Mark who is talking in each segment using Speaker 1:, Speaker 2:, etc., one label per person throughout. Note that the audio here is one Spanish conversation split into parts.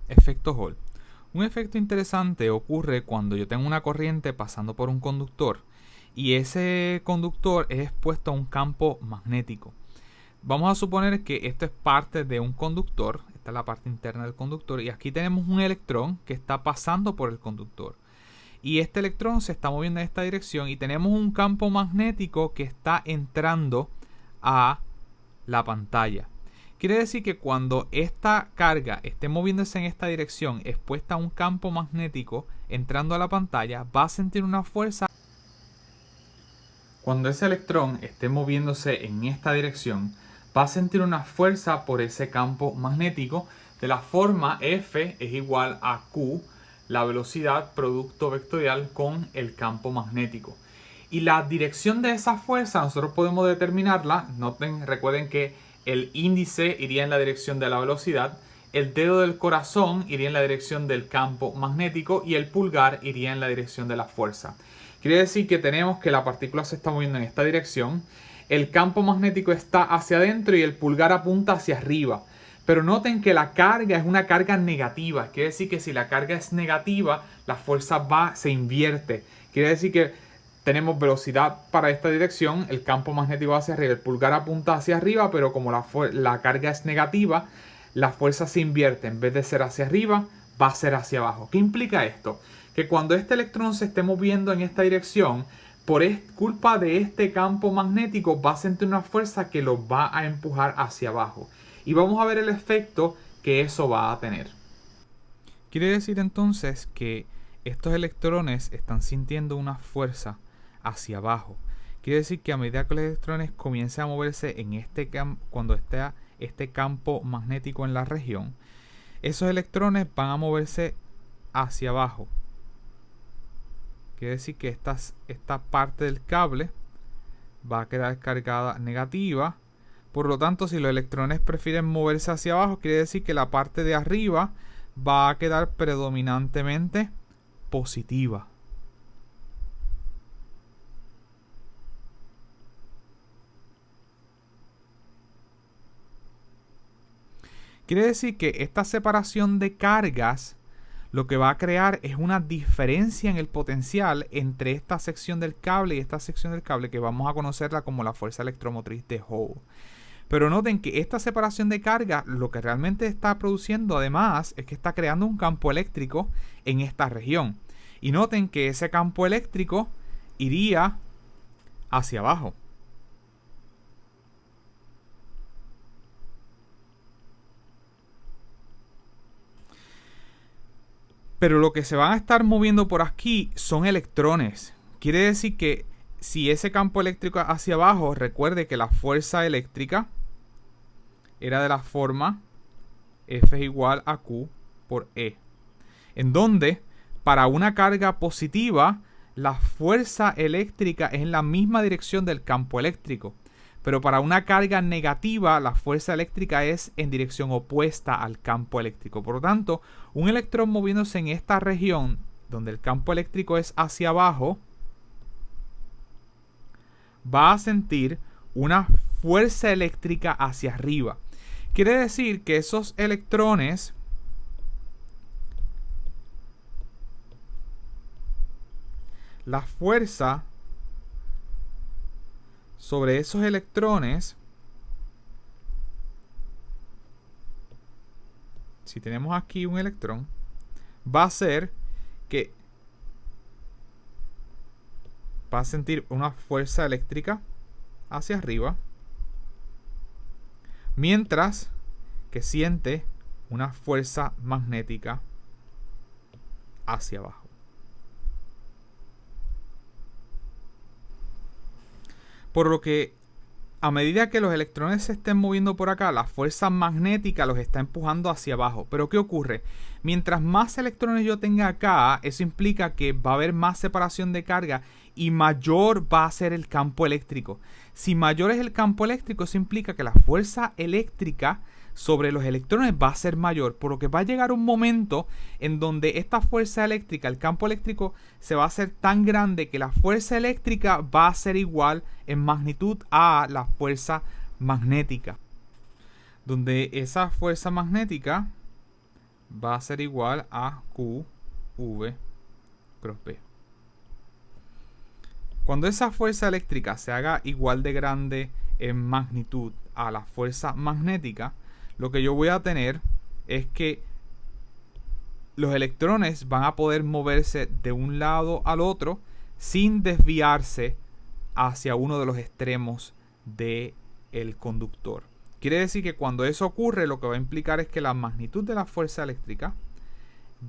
Speaker 1: Efecto Hall. Un efecto interesante ocurre cuando yo tengo una corriente pasando por un conductor y ese conductor es expuesto a un campo magnético. Vamos a suponer que esto es parte de un conductor, esta es la parte interna del conductor, y aquí tenemos un electrón que está pasando por el conductor. Y este electrón se está moviendo en esta dirección y tenemos un campo magnético que está entrando a la pantalla. Quiere decir que cuando esta carga esté moviéndose en esta dirección, expuesta a un campo magnético entrando a la pantalla, va a sentir una fuerza. Cuando ese electrón esté moviéndose en esta dirección, va a sentir una fuerza por ese campo magnético de la forma F es igual a Q, la velocidad producto vectorial con el campo magnético. Y la dirección de esa fuerza nosotros podemos determinarla. Recuerden que el índice iría en la dirección de la velocidad, el dedo del corazón iría en la dirección del campo magnético y el pulgar iría en la dirección de la fuerza. Quiere decir que tenemos que la partícula se está moviendo en esta dirección, el campo magnético está hacia adentro y el pulgar apunta hacia arriba. Pero noten que la carga es una carga negativa. Quiere decir que si la carga es negativa, la fuerza se invierte. Quiere decir que tenemos velocidad para esta dirección, el campo magnético hacia arriba, el pulgar apunta hacia arriba, pero como la carga es negativa, la fuerza se invierte. En vez de ser hacia arriba, va a ser hacia abajo. ¿Qué implica esto? Que cuando este electrón se esté moviendo en esta dirección, por culpa de este campo magnético va a sentir una fuerza que lo va a empujar hacia abajo. Y vamos a ver el efecto que eso va a tener. Quiere decir entonces que estos electrones están sintiendo una fuerza hacia abajo. Quiere decir que a medida que los electrones comiencen a moverse en cuando esté este campo magnético en la región, esos electrones van a moverse hacia abajo. Quiere decir que esta parte del cable va a quedar cargada negativa. Por lo tanto, si los electrones prefieren moverse hacia abajo, quiere decir que la parte de arriba va a quedar predominantemente positiva. Quiere decir que esta separación de cargas lo que va a crear es una diferencia en el potencial entre esta sección del cable y esta sección del cable, que vamos a conocerla como la fuerza electromotriz de Hall. Pero noten que esta separación de carga lo que realmente está produciendo además es que está creando un campo eléctrico en esta región. Y noten que ese campo eléctrico iría hacia abajo. Pero lo que se van a estar moviendo por aquí son electrones. Quiere decir que si ese campo eléctrico hacia abajo, recuerde que la fuerza eléctrica era de la forma F es igual a Q por E. En donde, para una carga positiva, la fuerza eléctrica es en la misma dirección del campo eléctrico. Pero para una carga negativa, la fuerza eléctrica es en dirección opuesta al campo eléctrico. Por lo tanto, un electrón moviéndose en esta región, donde el campo eléctrico es hacia abajo, va a sentir una fuerza eléctrica hacia arriba. Quiere decir que esos electrones la fuerza sobre esos electrones, si tenemos aquí un electrón, va a ser que va a sentir una fuerza eléctrica hacia arriba, mientras que siente una fuerza magnética hacia abajo. Por lo que a medida que los electrones se estén moviendo por acá, la fuerza magnética los está empujando hacia abajo. Pero ¿qué ocurre? Mientras más electrones yo tenga acá, eso implica que va a haber más separación de carga y mayor va a ser el campo eléctrico. Si mayor es el campo eléctrico, eso implica que la fuerza eléctrica sobre los electrones va a ser mayor, por lo que va a llegar un momento en donde esta fuerza eléctrica, el campo eléctrico, se va a hacer tan grande que la fuerza eléctrica va a ser igual en magnitud a la fuerza magnética, donde esa fuerza magnética va a ser igual a QV cross B. Cuando esa fuerza eléctrica se haga igual de grande en magnitud a la fuerza magnética, lo que yo voy a tener es que los electrones van a poder moverse de un lado al otro sin desviarse hacia uno de los extremos del conductor. Quiere decir que cuando eso ocurre, lo que va a implicar es que la magnitud de la fuerza eléctrica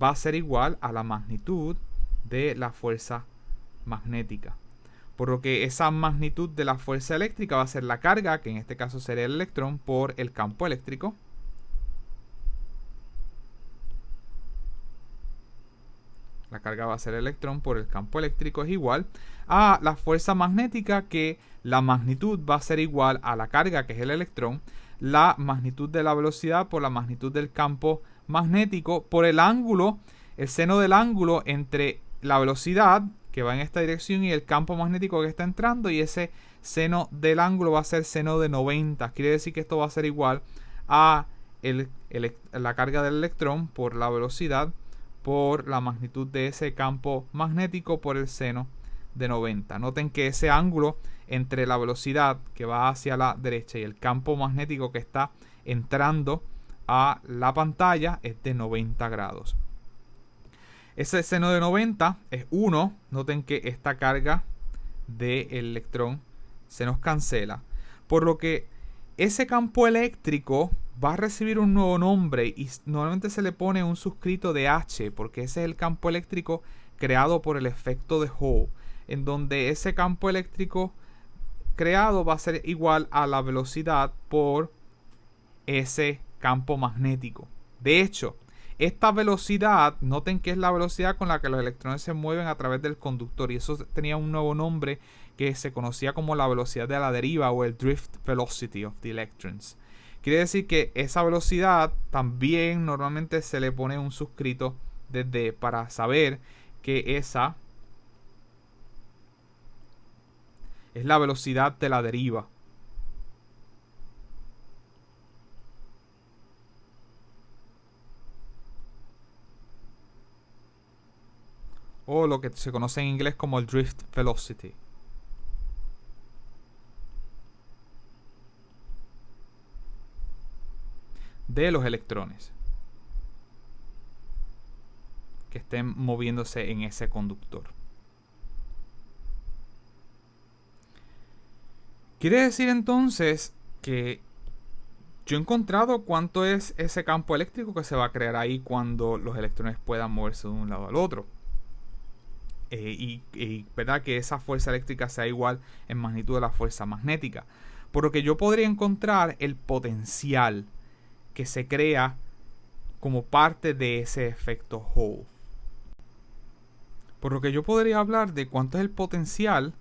Speaker 1: va a ser igual a la magnitud de la fuerza magnética. Por lo que esa magnitud de la fuerza eléctrica va a ser la carga, que en este caso sería el electrón, por el campo eléctrico. La carga va a ser el electrón por el campo eléctrico, es igual a la fuerza magnética, que la magnitud va a ser igual a la carga, que es el electrón, la magnitud de la velocidad por la magnitud del campo magnético, por el ángulo, el seno del ángulo entre la velocidad que va en esta dirección y el campo magnético que está entrando, y ese seno del ángulo va a ser seno de 90. Quiere decir que esto va a ser igual a la carga del electrón por la velocidad por la magnitud de ese campo magnético por el seno de 90. Noten que ese ángulo entre la velocidad que va hacia la derecha y el campo magnético que está entrando a la pantalla es de 90 grados. Ese seno de 90 es 1. Noten que esta carga del electrón se nos cancela. Por lo que ese campo eléctrico va a recibir un nuevo nombre y normalmente se le pone un suscrito de H, porque ese es el campo eléctrico creado por el efecto de Hall, en donde ese campo eléctrico creado va a ser igual a la velocidad por ese campo magnético. De hecho, esta velocidad, noten que es la velocidad con la que los electrones se mueven a través del conductor, y eso tenía un nuevo nombre que se conocía como la velocidad de la deriva o el drift velocity of the electrons. Quiere decir que esa velocidad también normalmente se le pone un suscrito desde para saber que esa es la velocidad de la deriva. O lo que se conoce en inglés como el drift velocity. De los electrones que estén moviéndose en ese conductor. Quiere decir entonces que yo he encontrado cuánto es ese campo eléctrico que se va a crear ahí cuando los electrones puedan moverse de un lado al otro. Y verdad que esa fuerza eléctrica sea igual en magnitud de la fuerza magnética. Por lo que yo podría encontrar el potencial que se crea como parte de ese efecto Hall. Por lo que yo podría hablar de cuánto es el potencial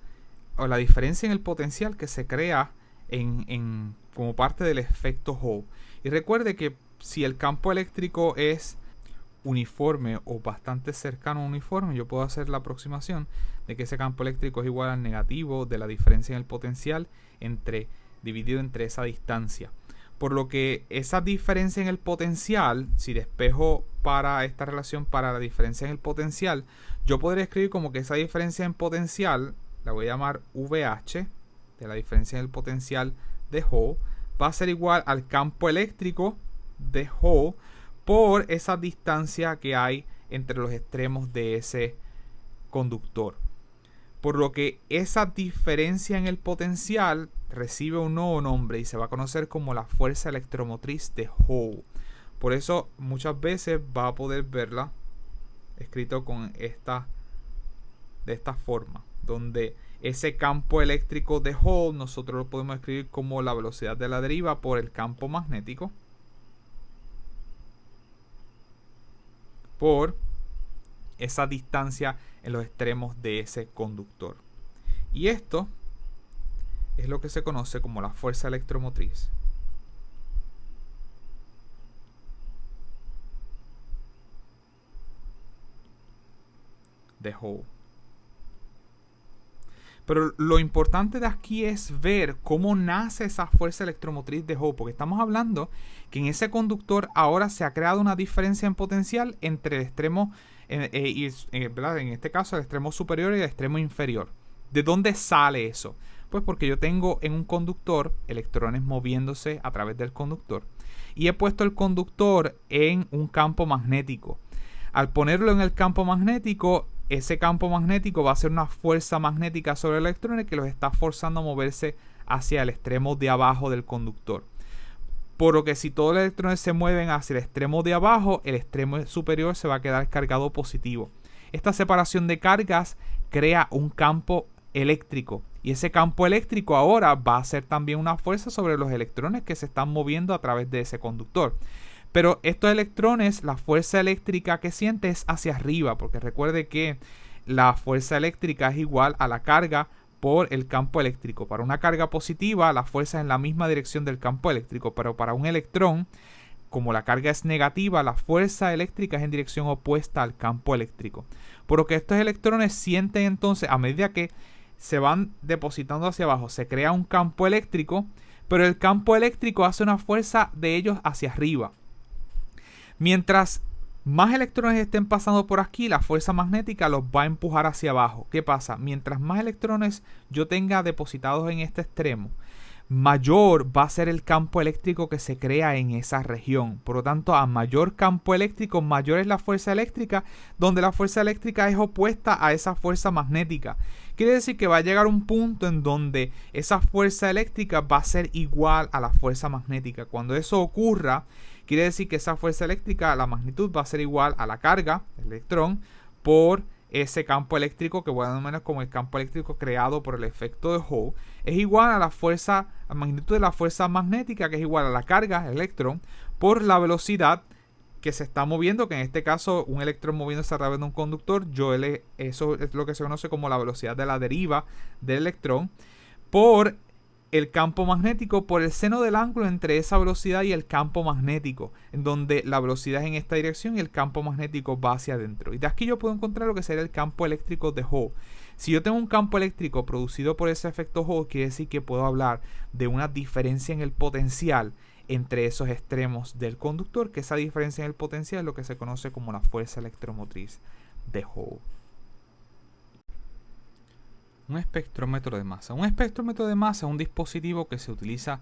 Speaker 1: o la diferencia en el potencial que se crea como parte del efecto Hall. Y recuerde que si el campo eléctrico es uniforme o bastante cercano a uniforme, yo puedo hacer la aproximación de que ese campo eléctrico es igual al negativo de la diferencia en el potencial dividido entre esa distancia. Por lo que esa diferencia en el potencial, si despejo para esta relación para la diferencia en el potencial, yo podría escribir como que esa diferencia en potencial, la voy a llamar VH, de la diferencia en el potencial de Hall, va a ser igual al campo eléctrico de Hall por esa distancia que hay entre los extremos de ese conductor. Por lo que esa diferencia en el potencial recibe un nuevo nombre y se va a conocer como la fuerza electromotriz de Hall. Por eso muchas veces va a poder verla escrito de esta forma, donde ese campo eléctrico de Hall nosotros lo podemos escribir como la velocidad de la deriva por el campo magnético por esa distancia en los extremos de ese conductor. Y esto es lo que se conoce como la fuerza electromotriz de Hall. Pero lo importante de aquí es ver cómo nace esa fuerza electromotriz de Hall, porque estamos hablando que en ese conductor ahora se ha creado una diferencia en potencial entre el extremo, ¿verdad? En este caso el extremo superior y el extremo inferior. ¿De dónde sale eso? Pues porque yo tengo en un conductor electrones moviéndose a través del conductor y he puesto el conductor en un campo magnético. Al ponerlo en el campo magnético, ese campo magnético va a ser una fuerza magnética sobre los electrones que los está forzando a moverse hacia el extremo de abajo del conductor. Por lo que si todos los electrones se mueven hacia el extremo de abajo, el extremo superior se va a quedar cargado positivo. Esta separación de cargas crea un campo eléctrico. Y ese campo eléctrico ahora va a ser también una fuerza sobre los electrones que se están moviendo a través de ese conductor. Pero estos electrones, la fuerza eléctrica que siente es hacia arriba, porque recuerde que la fuerza eléctrica es igual a la carga por el campo eléctrico. Para una carga positiva, la fuerza es en la misma dirección del campo eléctrico, pero para un electrón, como la carga es negativa, la fuerza eléctrica es en dirección opuesta al campo eléctrico. Por lo que estos electrones sienten entonces, a medida que se van depositando hacia abajo, se crea un campo eléctrico, pero el campo eléctrico hace una fuerza de ellos hacia arriba. Mientras más electrones estén pasando por aquí, la fuerza magnética los va a empujar hacia abajo. ¿Qué pasa? Mientras más electrones yo tenga depositados en este extremo, mayor va a ser el campo eléctrico que se crea en esa región. Por lo tanto, a mayor campo eléctrico, mayor es la fuerza eléctrica, donde la fuerza eléctrica es opuesta a esa fuerza magnética. Quiere decir que va a llegar un punto en donde esa fuerza eléctrica va a ser igual a la fuerza magnética. Cuando eso ocurra, quiere decir que esa fuerza eléctrica, la magnitud va a ser igual a la carga, el electrón, por ese campo eléctrico, que bueno, menos como el campo eléctrico creado por el efecto de Hall, es igual a la fuerza, a la magnitud de la fuerza magnética, que es igual a la carga, el electrón, por la velocidad que se está moviendo, que en este caso un electrón moviéndose a través de un conductor, eso es lo que se conoce como la velocidad de la deriva del electrón, por el campo magnético, por el seno del ángulo entre esa velocidad y el campo magnético, en donde la velocidad es en esta dirección y el campo magnético va hacia adentro. Y de aquí yo puedo encontrar lo que sería el campo eléctrico de Hall. Si yo tengo un campo eléctrico producido por ese efecto Hall, quiere decir que puedo hablar de una diferencia en el potencial entre esos extremos del conductor, que esa diferencia en el potencial es lo que se conoce como la fuerza electromotriz de Hall. Un espectrómetro de masa. Un espectrómetro de masa es un dispositivo que se utiliza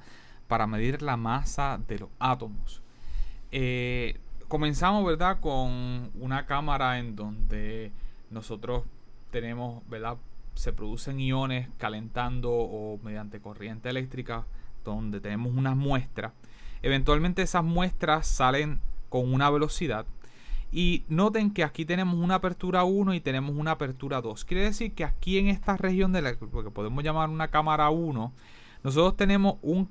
Speaker 1: para medir la masa de los átomos. Comenzamos, ¿verdad?, con una cámara en donde nosotros tenemos, ¿verdad?, se producen iones calentando o mediante corriente eléctrica, donde tenemos unas muestras. Eventualmente esas muestras salen con una velocidad. Y noten que aquí tenemos una apertura 1 y tenemos una apertura 2. Quiere decir que aquí en esta región de lo que podemos llamar una cámara 1, nosotros tenemos un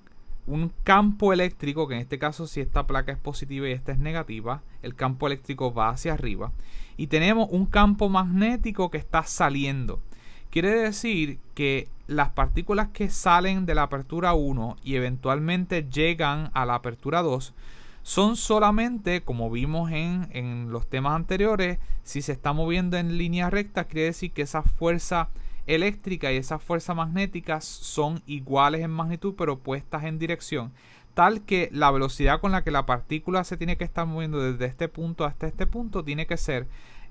Speaker 1: campo eléctrico, que en este caso si esta placa es positiva y esta es negativa, el campo eléctrico va hacia arriba. Y tenemos un campo magnético que está saliendo. Quiere decir que las partículas que salen de la apertura 1 y eventualmente llegan a la apertura 2 son solamente, como vimos en los temas anteriores, si se está moviendo en línea recta, quiere decir que esa fuerza eléctrica y esa fuerza magnética son iguales en magnitud pero opuestas en dirección, tal que la velocidad con la que la partícula se tiene que estar moviendo desde este punto hasta este punto tiene que ser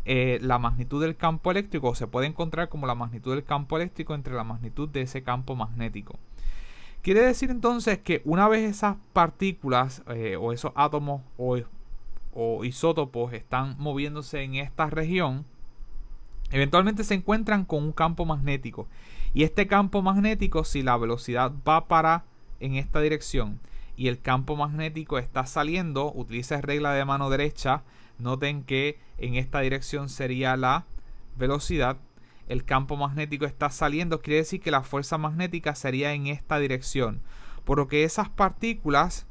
Speaker 1: la magnitud del campo eléctrico, o se puede encontrar como la magnitud del campo eléctrico entre la magnitud de ese campo magnético. Quiere decir entonces que una vez esas partículas o esos átomos o isótopos están moviéndose en esta región, eventualmente se encuentran con un campo magnético. Y este campo magnético, si la velocidad va para en esta dirección y el campo magnético está saliendo, utiliza regla de mano derecha. Noten que en esta dirección sería la velocidad. El campo magnético está saliendo, quiere decir que la fuerza magnética sería en esta dirección. Por lo que esas partículas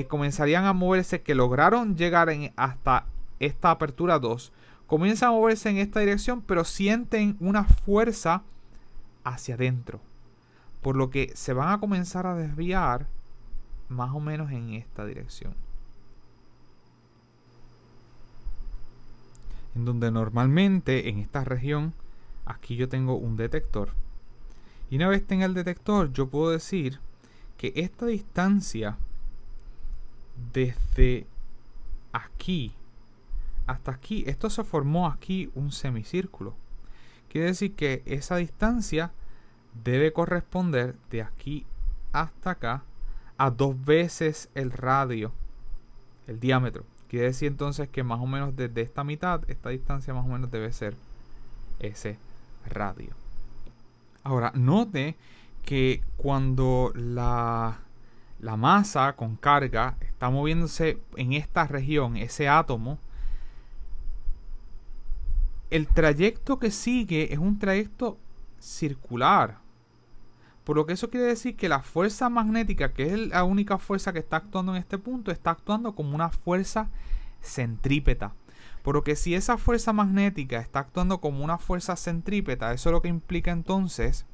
Speaker 1: comenzarían a moverse, que lograron llegar hasta esta apertura 2. Comienzan a moverse en esta dirección, pero sienten una fuerza hacia adentro. Por lo que se van a comenzar a desviar más o menos en esta dirección. En donde normalmente en esta región, aquí yo tengo un detector. Y una vez tenga el detector, yo puedo decir que esta distancia desde aquí hasta aquí, esto se formó aquí un semicírculo. Quiere decir que esa distancia debe corresponder de aquí hasta acá a 2 veces el radio, el diámetro. Quiere decir entonces que más o menos desde esta mitad, esta distancia más o menos debe ser ese radio. Ahora, note que cuando la masa con carga está moviéndose en esta región, ese átomo, el trayecto que sigue es un trayecto circular. Por lo que eso quiere decir que la fuerza magnética, que es la única fuerza que está actuando en este punto, está actuando como una fuerza centrípeta. Por lo que si esa fuerza magnética está actuando como una fuerza centrípeta, eso es lo que implica entonces,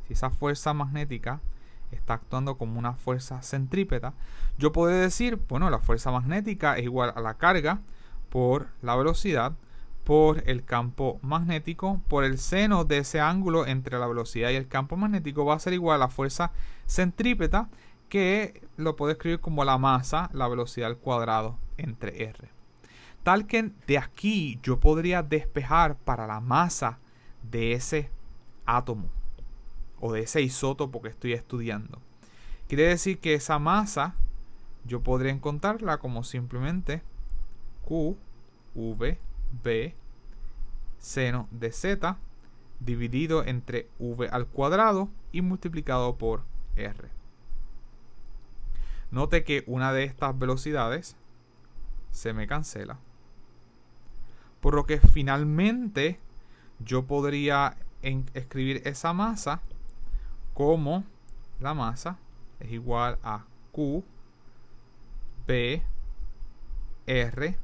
Speaker 1: si esa fuerza magnética está actuando como una fuerza centrípeta, yo puedo decir, bueno, la fuerza magnética es igual a la carga por la velocidad, por el campo magnético, por el seno de ese ángulo entre la velocidad y el campo magnético va a ser igual a la fuerza centrípeta, que lo puedo escribir como la masa, la velocidad al cuadrado entre R. Tal que de aquí yo podría despejar para la masa de ese átomo o de ese isótopo que estoy estudiando. Quiere decir que esa masa yo podría encontrarla como simplemente Q, V, B, seno de Z dividido entre V al cuadrado y multiplicado por R. Note que una de estas velocidades se me cancela. Por lo que finalmente yo podría escribir esa masa como la masa es igual a Q, B, R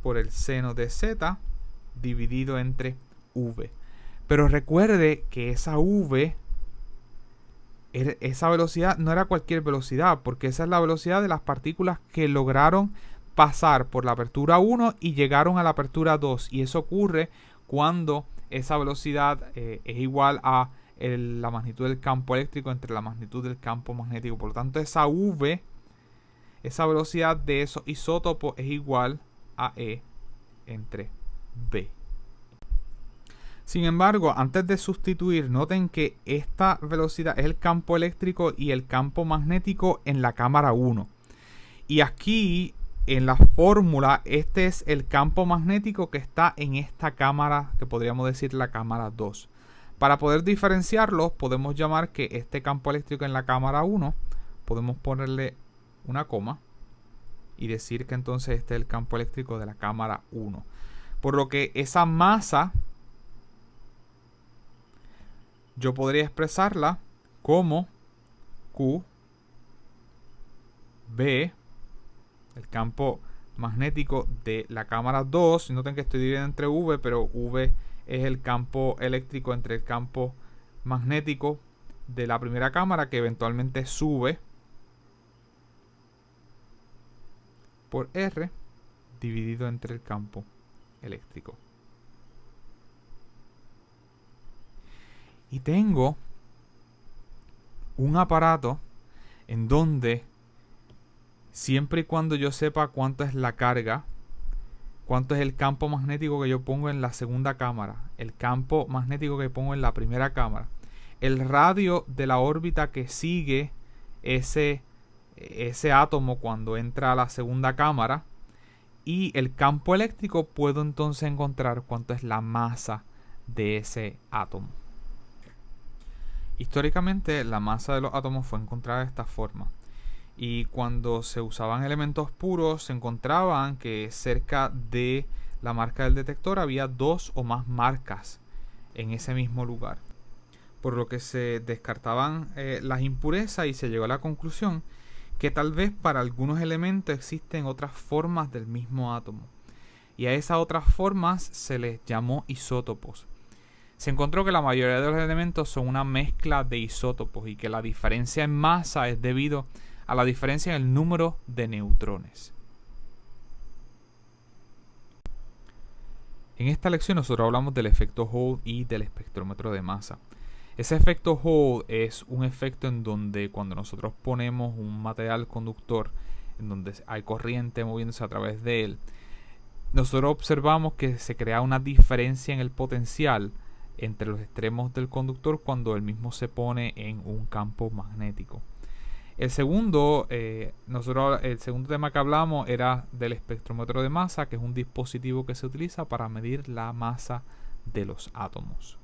Speaker 1: por el seno de Z dividido entre V. Pero recuerde que esa V, esa velocidad no era cualquier velocidad, porque esa es la velocidad de las partículas que lograron pasar por la apertura 1 y llegaron a la apertura 2. Y eso ocurre cuando esa velocidad es igual a la magnitud del campo eléctrico entre la magnitud del campo magnético. Por lo tanto, esa V, esa velocidad de esos isótopos es igual a E entre B. Sin embargo, antes de sustituir, noten que esta velocidad es el campo eléctrico y el campo magnético en la cámara 1. Y aquí, en la fórmula, este es el campo magnético que está en esta cámara, que podríamos decir la cámara 2. Para poder diferenciarlos, podemos llamar que este campo eléctrico en la cámara 1, podemos ponerle una coma y decir que entonces este es el campo eléctrico de la cámara 1. Por lo que esa masa yo podría expresarla como Q, B, el campo magnético de la cámara 2. Noten que estoy dividiendo entre V, pero V es el campo eléctrico entre el campo magnético de la primera cámara, que eventualmente sube por R dividido entre el campo eléctrico. Y tengo un aparato en donde siempre y cuando yo sepa cuánto es la carga, cuánto es el campo magnético que yo pongo en la segunda cámara, el campo magnético que pongo en la primera cámara, el radio de la órbita que sigue ese átomo cuando entra a la segunda cámara, y el campo eléctrico, puedo entonces encontrar cuánto es la masa de ese átomo. Históricamente, la masa de los átomos fue encontrada de esta forma. Y cuando se usaban elementos puros, se encontraban que cerca de la marca del detector había 2 o más marcas en ese mismo lugar. Por lo que se descartaban las impurezas y se llegó a la conclusión que tal vez para algunos elementos existen otras formas del mismo átomo. Y a esas otras formas se les llamó isótopos. Se encontró que la mayoría de los elementos son una mezcla de isótopos y que la diferencia en masa es debido a la diferencia en el número de neutrones. En esta lección nosotros hablamos del efecto Hall y del espectrómetro de masa. Ese efecto Hall es un efecto en donde cuando nosotros ponemos un material conductor en donde hay corriente moviéndose a través de él, nosotros observamos que se crea una diferencia en el potencial entre los extremos del conductor cuando el mismo se pone en un campo magnético. El segundo tema que hablamos era del espectrómetro de masa, que es un dispositivo que se utiliza para medir la masa de los átomos.